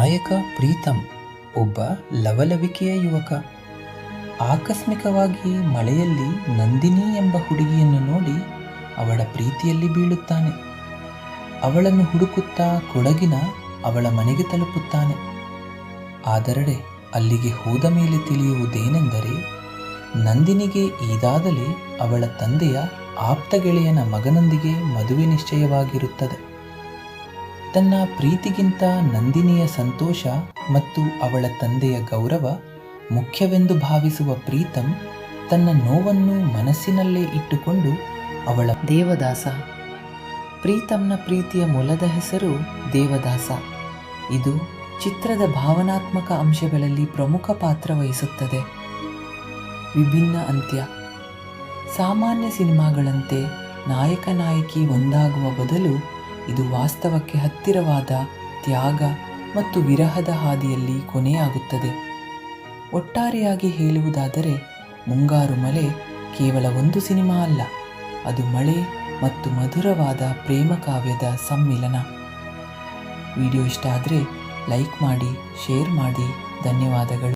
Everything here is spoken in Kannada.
ನಾಯಕ ಪ್ರೀತಮ್ ಒಬ್ಬ ಲವಲವಿಕೆಯ ಯುವಕ. ಆಕಸ್ಮಿಕವಾಗಿ ಮಳೆಯಲ್ಲಿ ನಂದಿನಿ ಎಂಬ ಹುಡುಗಿಯನ್ನು ನೋಡಿ ಅವಳ ಪ್ರೀತಿಯಲ್ಲಿ ಬೀಳುತ್ತಾನೆ. ಅವಳನ್ನು ಹುಡುಕುತ್ತಾ ಕೊಡಗಿನ ಅವಳ ಮನೆಗೆ ತಲುಪುತ್ತಾನೆ. ಆದರೆ ಅಲ್ಲಿಗೆ ಹೋದ ಮೇಲೆ ತಿಳಿಯುವುದೇನೆಂದರೆ, ನಂದಿನಿಗೆ ಈಗಾಗಲೇ ಅವಳ ತಂದೆಯ ಆಪ್ತ ಗೆಳೆಯನ ಮಗನೊಂದಿಗೆ ಮದುವೆ ನಿಶ್ಚಯವಾಗಿರುತ್ತದೆ. ತನ್ನ ಪ್ರೀತಿಗಿಂತ ನಂದಿನಿಯ ಸಂತೋಷ ಮತ್ತು ಅವಳ ತಂದೆಯ ಗೌರವ ಮುಖ್ಯವೆಂದು ಭಾವಿಸುವ ಪ್ರೀತಮ್ ತನ್ನ ನೋವನ್ನು ಮನಸ್ಸಿನಲ್ಲೇ ಇಟ್ಟುಕೊಂಡು ಅವಳ ದೇವದಾಸ. ಪ್ರೀತಮ್ನ ಪ್ರೀತಿಯ ಮೂಲದ ಹೆಸರು ದೇವದಾಸ. ಇದು ಚಿತ್ರದ ಭಾವನಾತ್ಮಕ ಅಂಶಗಳಲ್ಲಿ ಪ್ರಮುಖ ಪಾತ್ರ ವಹಿಸುತ್ತದೆ. ವಿಭಿನ್ನ ಅಂತ್ಯ. ಸಾಮಾನ್ಯ ಸಿನಿಮಾಗಳಂತೆ ನಾಯಕ ನಾಯಕಿ ಒಂದಾಗುವ ಬದಲು ಇದು ವಾಸ್ತವಕ್ಕೆ ಹತ್ತಿರವಾದ ತ್ಯಾಗ ಮತ್ತು ವಿರಹದ ಹಾದಿಯಲ್ಲಿ ಕೊನೆಯಾಗುತ್ತದೆ. ಒಟ್ಟಾರೆಯಾಗಿ ಹೇಳುವುದಾದರೆ, ಮುಂಗಾರು ಮಳೆ ಕೇವಲ ಒಂದು ಸಿನಿಮಾ ಅಲ್ಲ, ಅದು ಮಳೆ ಮತ್ತು ಮಧುರವಾದ ಪ್ರೇಮ ಕಾವ್ಯದ ಸಮ್ಮಿಲನ. ವಿಡಿಯೋ ಇಷ್ಟ ಆದರೆ ಲೈಕ್ ಮಾಡಿ, ಶೇರ್ ಮಾಡಿ. ಧನ್ಯವಾದಗಳು.